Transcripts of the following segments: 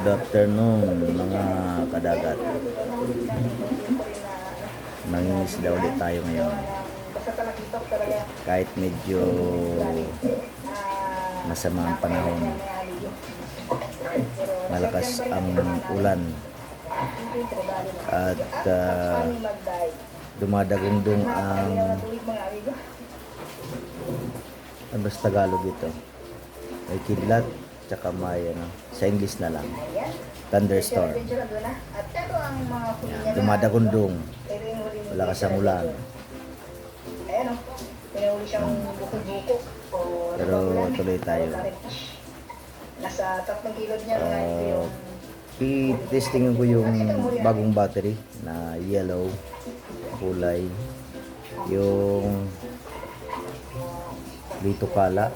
Good afternoon mga kadagat. Mangingisda ulit tayo ngayon. Kahit medyo masama ang panahon, malakas ang ulan at dumadagundong ang ano ba sa Tagalog ito? May kidlat tsaka may sa English na lang, thunderstorm. Yan, dumadagundong, malakas ang ulan. Pero tuloy tayo. Nasa 3 kilo niya i-testingin ko yung bagong battery na yellow kulay, yung Litokala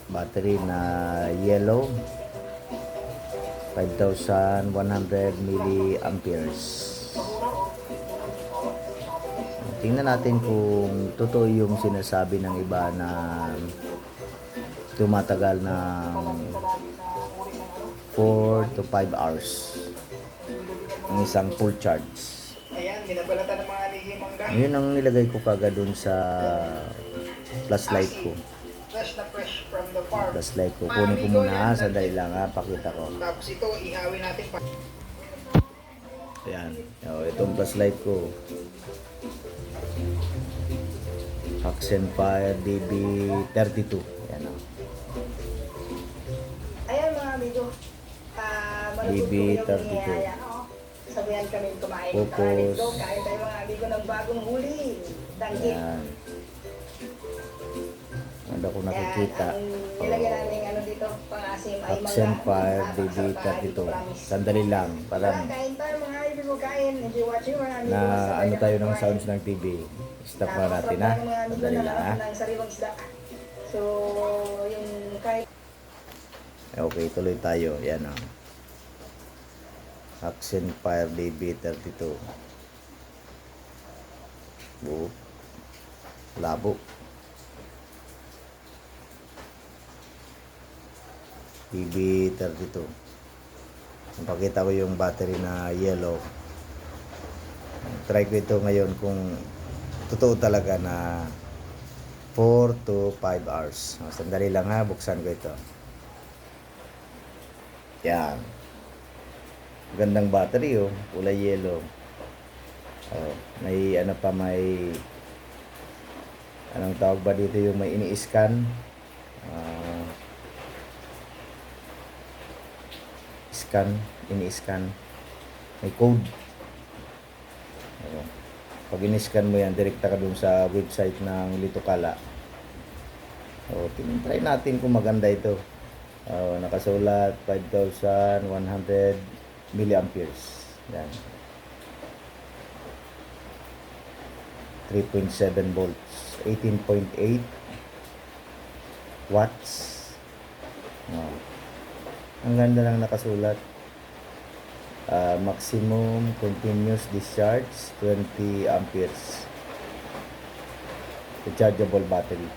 battery na yellow 5,100 milliamperes. Tingnan natin kung totoo yung sinasabi ng iba na tumatagal ng 4 to 5 hours ang isang full charge. Ayan, binabalatan ng mga ligimangga. Yun ang nilagay ko kagad dun sa flashlight ko. Fresh na fresh from the farm. Flashlight ko. Kunin ko muna. Sandali lang ha. Pakita ko. Tapos ito, ihawin natin pa. Ayan. Itong flashlight ko. Haxenfire DB32. Ayan o. Ayan mga amigo. DB32. Sabihan kami kumain. Focus. Kain tayo mga amigo ng bagong huli. Danggit. Ayan. Ano ako nakikita. Nilagyan namin ano dito, pang-asim ay Haxenfire DB32. Sandali lang. Parang kain tayo mga amigo, kain. Enjoy watching mga amigo. na ano tayo ng sounds ng TV. Stop na natin ha. Sandali lang ha. Ng sariwang isda. So, yung kahit Okay, tuloy tayo. Yan o. Haxenfire DB32. Labo. DB32. Napakita ko yung battery na yellow. Try ko ito ngayon kung totoo talaga na 4 to 5 hours. Sandali lang ha, buksan ko ito. Yan. Gandang battery oh, kulay yellow. May ano pa, may anong tawag ba dito, yung may ini-scan. Ini-scan. May code. Pag in-scan mo yan, direkta ka dun sa website ng Litokala. Try natin kung maganda ito. Nakasulat 5,100 milliamperes. Yan. 3.7 volts. 18.8 watts. Ang ganda lang nakasulat. Maximum continuous discharge 20 amperes. Rechargeable battery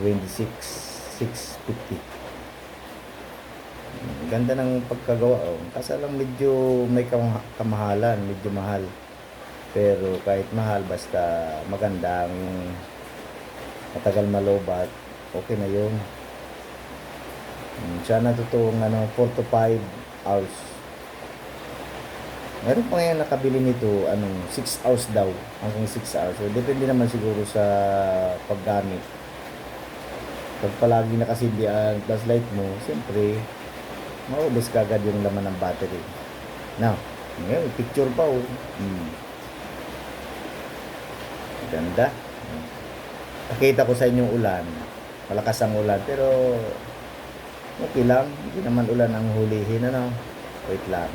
26,650. Ganda ng pagkagawa kasi lang medyo may kamahalan, medyo mahal. Pero kahit mahal, basta maganda, yung matagal malobat, okay na yun. Sana totoong 4 to 5 hours. Meron pa ngayon nakabili nito, 6 hours daw, hanggang 6 hours. So, depende naman siguro sa paggamit. Pag palagi nakasindi ang flashlight mo, siyempre, maubos kagad yung laman ng battery. Now, ngayon, picture pa Ganda. Nakita ko sa inyong ulan. Malakas ang ulan, pero okay lang. Hindi naman ulan ang hulihin, Wait lang.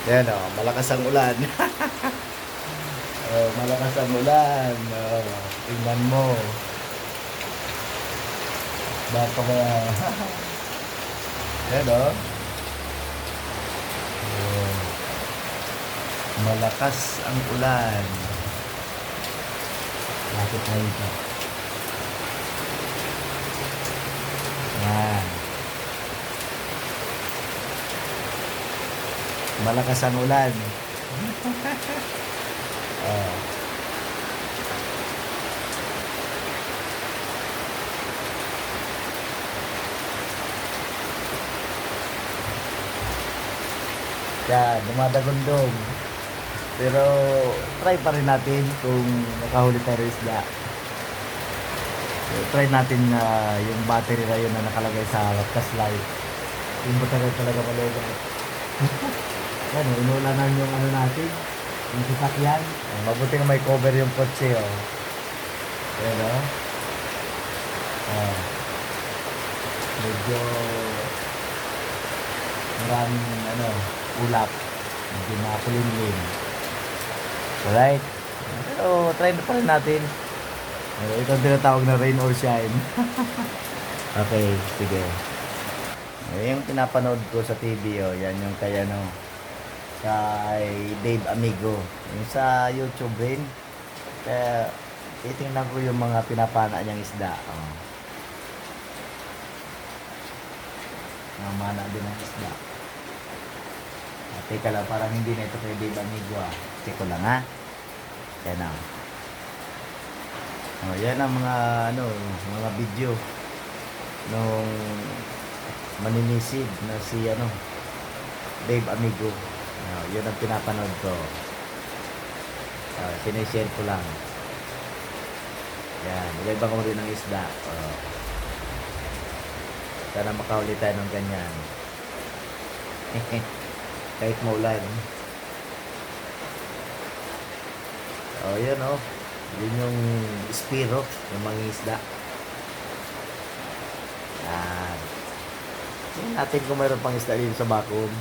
Yan malakas ang ulan. Malakas ang ulan. Tingnan mo. Baka ba? Yan malakas ang ulan. Lapit tayo ito. Yan. Malakas ang ulan. Oh. Yan, dumadagundong. Pero try pa rin natin kung nakahuli tayo ng isda. Try natin na yung battery na yun na nakalagay sa flashlight. Yung matagal talaga malogat. Ano, inulanan yung ano natin, yung sasakyan. Mabuti nga may cover yung kotse, oh. Ayan, oh. Medyo maraming ano, ulap. Medyo nakulimlim. Alright. Pero try na pa rin natin. Ito ang tinatawag na rain or shine. Okay, sige. Yung pinapanood ko sa TV, oh, yan yung kay ano, kay Dave Amigo. Yung sa YouTube rin. Kaya titingnan ko yung mga pinapana niyang isda. Oh. Namana din ang isda. Teka lang, parang hindi na ito kay Dave Amigo, ah. Check ko lang, ha. Yan ang. Oh, yan ang mga ano, mga video nung maninisid na si ano, Dave Amigo. Oh, yun ang pinapanood ko. Sinishare ko lang. Yan, iba-iba ko rin ng isda. Oh. Sana makahuli tayo ng ganyan. Kahit maulan. Oh, yan oh. Yun yung spiro ng mga isda. Yan. Tingnan natin kung mayroon pang isda dito sa bakod.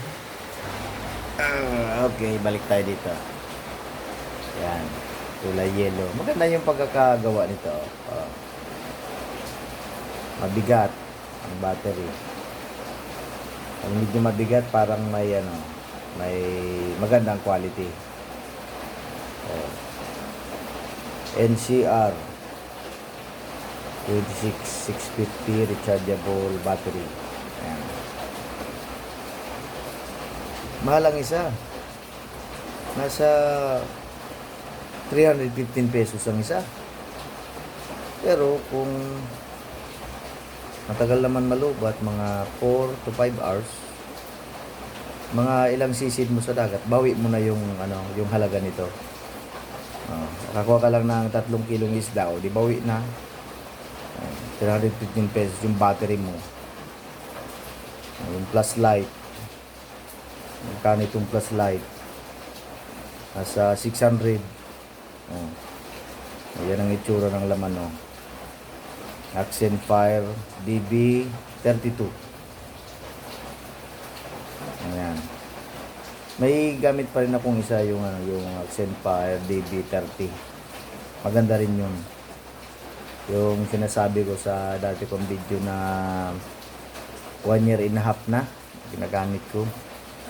Okay, balik tayo dito. Yan. Kulay yellow. Maganda yung pagkakagawa nito. Oh. Mabigat ang battery. Pag medyo mabigat, parang may ano, may magandang quality. Oh. NCR 26650 rechargeable battery. Ayan. Mahal ang isa. Nasa 315 pesos ang isa. Pero kung matagal naman malubat, mga 4 to 5 hours, mga ilang sisid mo sa dagat, bawi mo na yung ano, yung halaga nito. Nakakuha ka lang ng 3 kilong isda, o di bawi na 315 pesos yung battery mo. Yung plus light, magkano itong plus light? Nasa 600. Ayan ang itsura ng laman, no? Accent Fire DB32. Ayan. May gamit pa rin akong isa, yung ano, yung Accent Fire DB30. Maganda rin yun. Yung sinasabi ko sa dati kong video na 1 year and a half na ginagamit ko.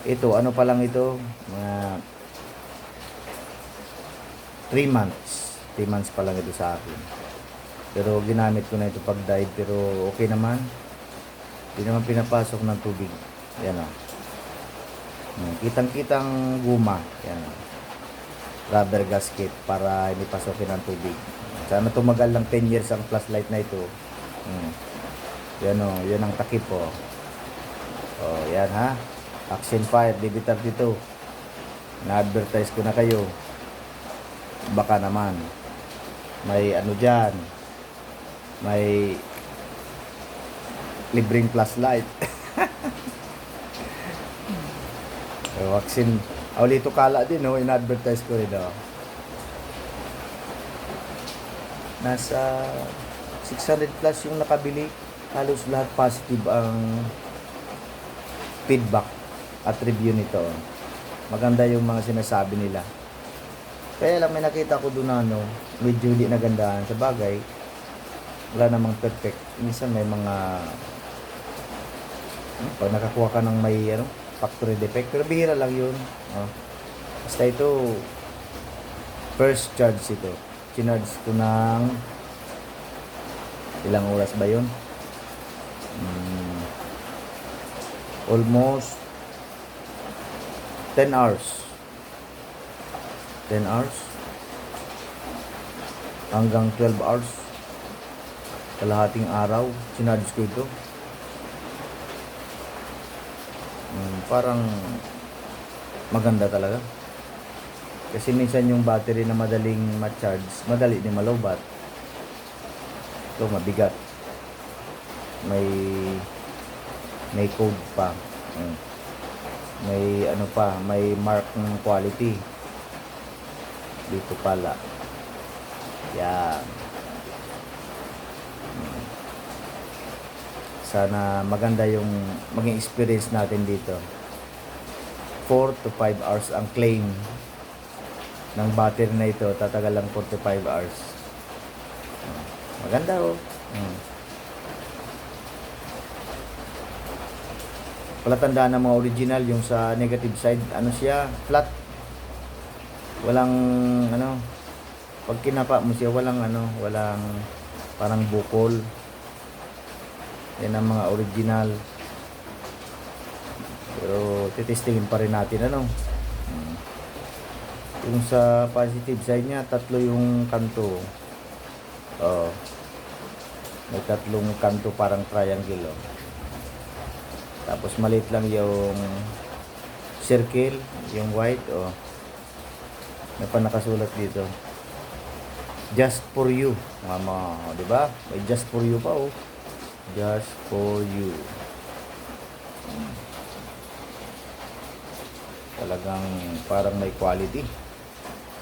Ito, ano pa lang ito, mga 3 months. 3 months pa lang ito sa akin. Pero ginamit ko na ito pag dive, pero okay naman. Hindi naman pinapasok ng tubig. Yan o. Kitang-kitang guma. Yan o. Rubber gasket para hindi pasokin ng tubig. Sana tumagal lang 10 years ang flashlight na ito. Yan o. Yan ang takip o. O, yan ha. Accent Fire DB32. Na-advertise ko na kayo. Baka naman may ano dyan, may libreng flashlight. Vaccine Aulito Kala din, no? In-advertise ko rin, no? Nasa 600 plus yung nakabili. Halos lahat positive ang feedback at review nito. Maganda yung mga sinasabi nila. Kaya lang may nakita ko doon na ano, medyo di nagandahan. Sa bagay, wala namang perfect. Minsan may mga pag nakakuha ka ng may ano, factory defect, pero bihira lang yun. Basta ito, first charge ito. Chinarge ko ng ilang oras ba yun? Almost 10 hours. 10 hours. Hanggang 12 hours. Kalahating araw. Sinadis ko ito. Parang maganda talaga. Kasi minsan yung battery na madaling ma-charge, madali din malowbat. Ito mabigat. May code pa. May ano pa, may mark ng quality. Dito pala. Yan. Sana maganda yung maging experience natin dito. 4 to 5 hours ang claim ng battery na ito. Tatagal lang 4 to 5 hours. Maganda oh. Palatandaan ng mga original yung sa negative side, ano siya, flat. Walang ano, pag kinapa mo siya, walang parang bukol. Yan ang mga original. Pero titestingin pa rin natin ano. Yung sa positive side niya, 3 yung kanto. Oh. May 3 kanto parang triangle oh. Tapos maliit lang yung circle, yung white oh. May pa nakasulat dito. Just for you. Mama, di ba? May just for you pa oh. Just for you. Talagang parang may quality.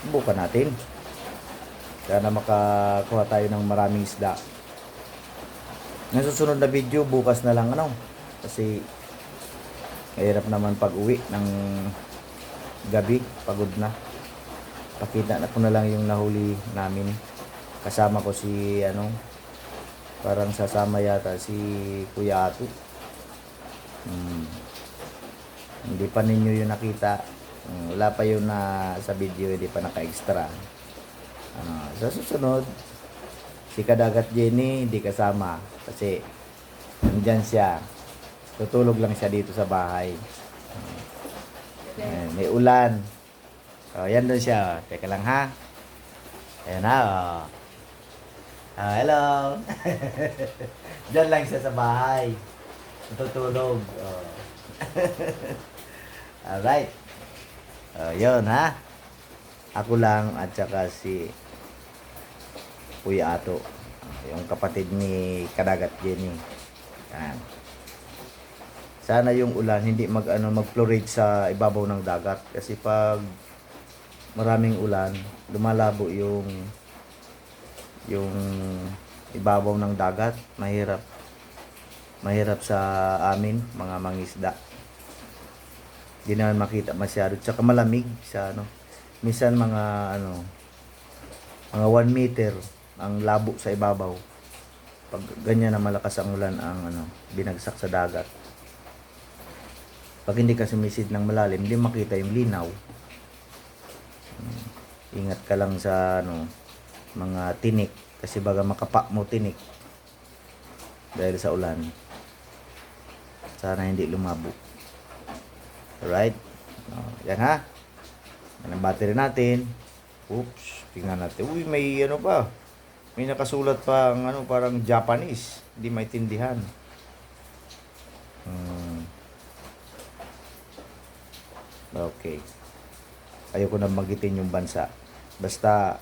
Subukan natin. Sana makakuha tayo ng maraming isda. Ang susunod na video, bukas na lang ano. Kasi mahirap naman pag uwi ng gabi. Pagod na. Pakita na ko na lang yung nahuli namin. Kasama ko si parang sasama yata si Kuya Ato. Hindi pa ninyo yung nakita. Wala pa yun na sa video, hindi pa naka-extra. Sa susunod, si Kadagat Jenny hindi kasama kasi nandyan siya. Tutulog lang siya dito sa bahay. May ulan. So, yan doon siya. Teka lang ha. Ayan na. Hello. Diyan lang siya sa bahay. Tutulog. Alright. Yun ha. Ako lang at saka si Kuya Ato. Yung kapatid ni Kadagat Jenny. Yan. Sana yung ulan hindi mag-flourage sa ibabaw ng dagat kasi pag maraming ulan, lumalabo yung ibabaw ng dagat, mahirap sa amin mga mangisda. Hindi naman makita masyado, tsaka malamig sa minsan mga 1 meter ang labo sa ibabaw. Pag ganyan na malakas ang ulan ang binagsak sa dagat. Pag hindi ka sumisid ng malalim, hindi makita yung linaw. Ingat ka lang sa mga tinik kasi baga makapa mo tinik dahil sa ulan. Sana hindi lumabo. Alright? Yan ha. Yan ang battery natin. Oops, tingnan natin. Uy, may pa. May nakasulat pa ang parang Japanese. Hindi maintindihan. Okay. Ayoko na banggitin yung bansa. Basta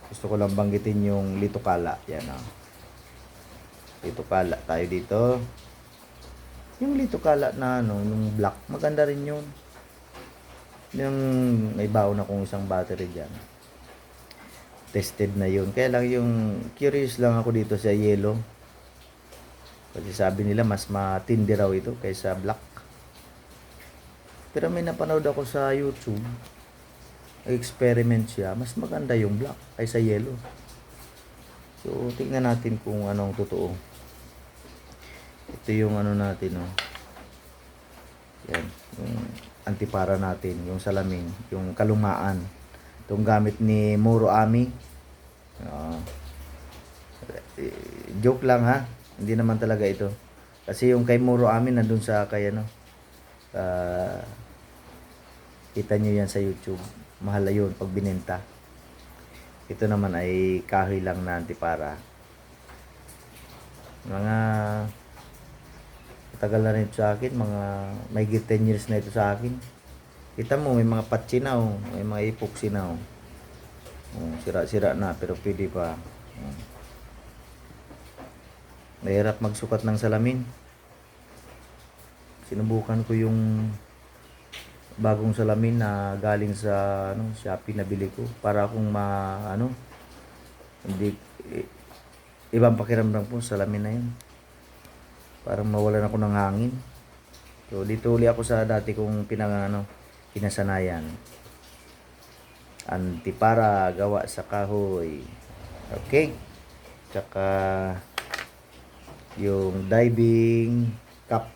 gusto ko lang banggitin yung Litukala. Yan Litukala tayo dito. Yung Litukala na nung black, maganda rin yun. Yung may baon akong isang battery dyan. Tested na yun. Kaya lang yung curious lang ako dito sa yellow. Kasi sabi nila mas matindi raw ito kaysa black. Pero may napanood ako sa YouTube. Experiment siya. Mas maganda yung black kaysa yellow. So, tingnan natin kung anong totoo. Ito yung natin, Yan. Yung antipara natin. Yung salamin. Yung kalumaan. Itong gamit ni Muro Ami. Joke lang ha. Hindi naman talaga ito. Kasi yung kay Muro Ami nandun sa kay Kita nyo yan sa YouTube. Mahal na yun pag binenta. Ito naman ay kahoy lang na antipara. Mga tagal na rin ito sa akin. Mga may 10 years na ito sa akin. Kita mo, may mga patsi na oh. May mga epoxy na oh. Oh, sira-sira na pero pwede pa. Oh. Mahirap magsukat ng salamin. Sinubukan ko yung bagong salamin na galing sa Shopee na bili ko para akong hindi ibang pakiramdam po sa salamin na yun. Parang mawalan ako ng hangin. So dito uli ako sa dati kong pinasanayan. Antipara gawa sa kahoy. Okay. Tsaka yung diving cup.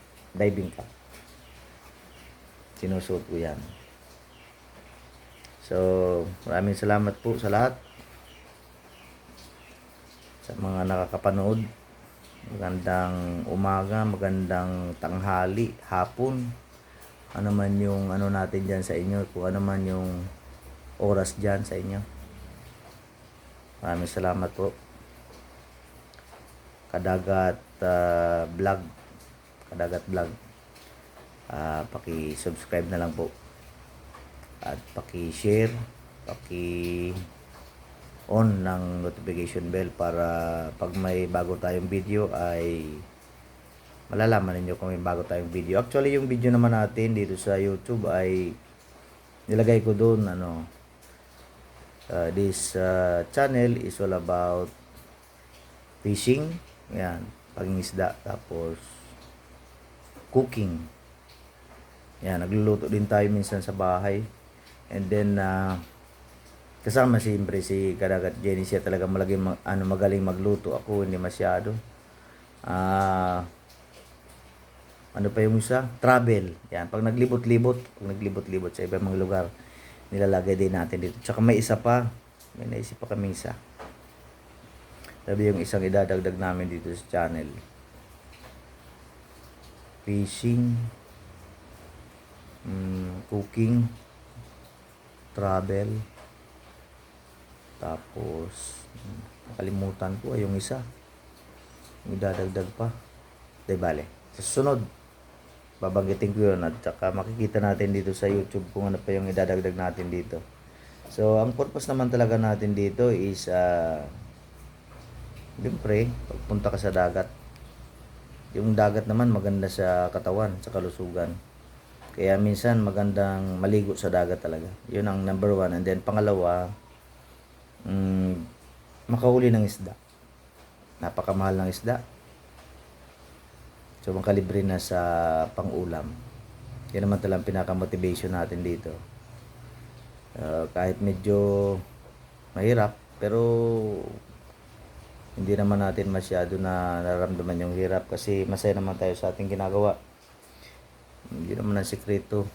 Sinusuot ko yan. So, maraming salamat po sa lahat. Sa mga nakakapanood. Magandang umaga, magandang tanghali, hapon. Ano man yung natin dyan sa inyo. Kung ano man yung oras dyan sa inyo. Maraming salamat po. Kadagat vlog. Paki-subscribe na lang po. At paki-share, paki-on ng notification bell para pag may bago tayong video ay malalaman ninyo kung may bago tayong video. Actually, yung video naman natin dito sa YouTube ay nilagay ko doon this channel is all about fishing, yan, pangingisda, tapos cooking. Yan, nagluluto din tayo minsan sa bahay. And then kasama siyempre si Kadagat Jenny, siya talaga magaling magluto. Ako hindi masyado. Ano pa yung isa? Travel. Yan, pag naglibot-libot sa ibang mga lugar, nilalagay din natin dito. Tsaka may isa pa. May naisip pa kaming isa. Sabi yung isang idadagdag namin dito sa channel. Fishing, cooking, travel, tapos nakalimutan ko yung isa. Yung idadagdag pa. Di bale. Sa susunod, babanggitin ko yun at saka makikita natin dito sa YouTube kung ano pa yung idadagdag natin dito. So, ang purpose naman talaga natin dito is siyempre, pagpunta ka sa dagat. Yung dagat naman maganda sa katawan, sa kalusugan. Kaya minsan magandang maligo sa dagat talaga. Yun ang number 1. And then pangalawa, makahuli ng isda. Napakamahal ng isda. So, makalibre na sa pang-ulam. Yan naman talagang pinaka-motivation natin dito. Kahit medyo mahirap, pero hindi naman natin masyado na nararamdaman yung hirap kasi masaya naman tayo sa ating ginagawa. Hindi naman ang sikreto.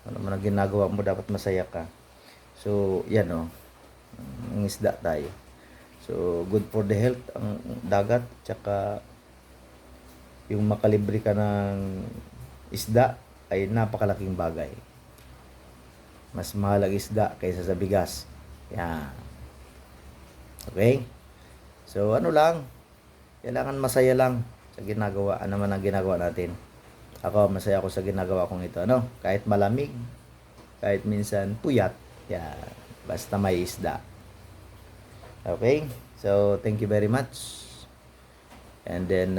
Ano man ang ginagawa mo, dapat masaya ka. So, yan ang isda tayo. So, good for the health ang dagat, tsaka yung makalibre ka ng isda ay napakalaking bagay. Mas mahal ang isda kaysa sa bigas. Yan. Okay? So, kailangan masaya lang sa ginagawa. Ano man ang ginagawa natin. Ako, masaya ako sa ginagawa kong ito. Kahit malamig, kahit minsan puyat. Yan. Basta may isda. Okay? So, thank you very much. And then,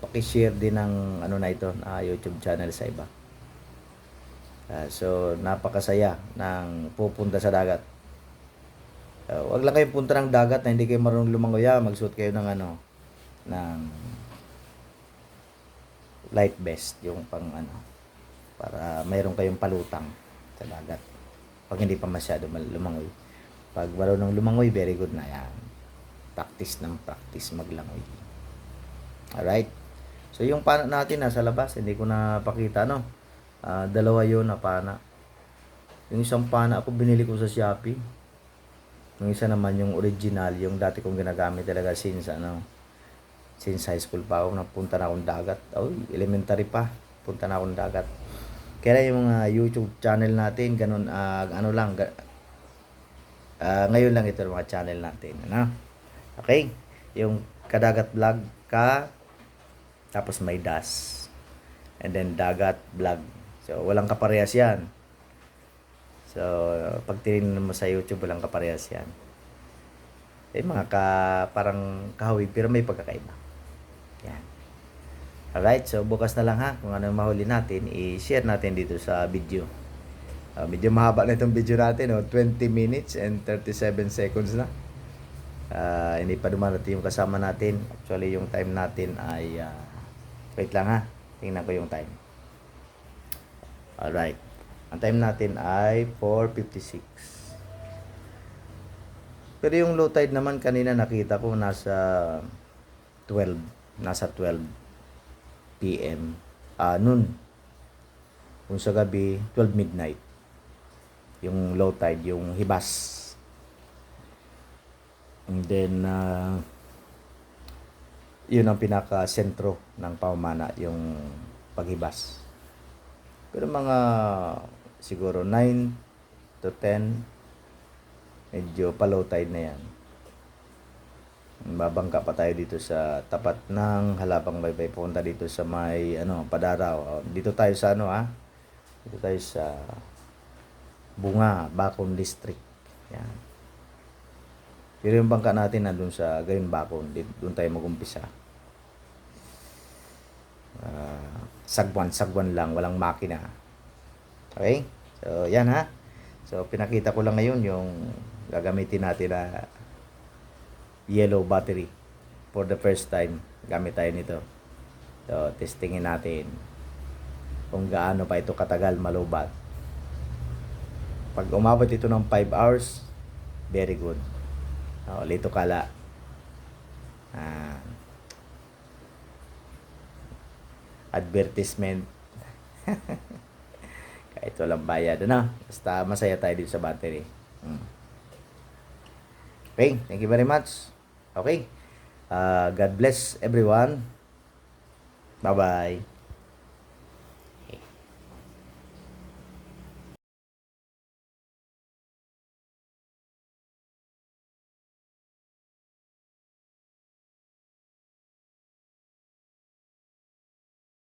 paki-share din ng na ito, YouTube channel sa iba. So, napakasaya ng pupunta sa dagat. Wag lang kayong punta ng dagat na hindi kayo marunong lumangoy. Magsuot kayo ng ng life vest, yung para mayroon kayong palutang sa dagat. Pag hindi pa masyado lumangoy. Pag marunong lumangoy, very good na yan. Practice maglangoy. Alright. So, yung pana natin nasa labas, hindi ko na pakita, dalawa yun na pana. Yung isang pana ako binili ko sa Shopee. Yung isa naman yung original, yung dati kong ginagamit talaga since high school pa ako, napunta na akong dagat. Elementary pa, punta na akong dagat. Kaya yung mga YouTube channel natin, ganun, ano lang, ngayon lang ito mga channel natin. Ano? Okay? Yung Kadagat Vlog ka, tapos may das. And then Dagat Vlog. So, walang kaparehas yan. So, pag tinignan mo sa YouTube, walang kaparehas yan. Mga parang kahawig, pero may pagkakaiba. Yan. Alright, so bukas na lang ha, kung ano yung mahuli natin, i-share natin dito sa video. Medyo mahaba na itong video natin, 20 minutes and 37 seconds na. Hindi pa dumarating yung kasama natin. Actually, yung time natin ay, wait lang ha, tingnan ko yung time. Alright, ang time natin ay 4:56. Pero yung low tide naman kanina nakita ko nasa 12 PM. Noon. Kung sa gabi, 12 midnight. Yung low tide, yung hibas. And then, yun ang pinaka-sentro ng pamana, yung paghibas. Pero mga siguro 9 to 10, medyo pa-low tide na yan. Babangka pa tayo dito sa tapat ng Halapang Baybay, pupunta dito sa may Padaraw. Dito tayo sa dito tayo sa Bunga, Bacon District. Yan. Pero yung bangka natin nandun sa Gayon Bacon, doon tayo mag-umpisa. Sagwan lang, walang makina. Okay? So yan ha. So pinakita ko lang ngayon yung gagamitin natin na yellow battery for the first time. Gamit tayo nito. So testingin natin kung gaano pa ito katagal malubat. Pag umabot ito ng 5 hours, very good. Lito kala. Advertisement. Kahit walang bayad, basta masaya tayo dito sa battery. Okay, thank you very much. Okay. God bless everyone. Bye-bye.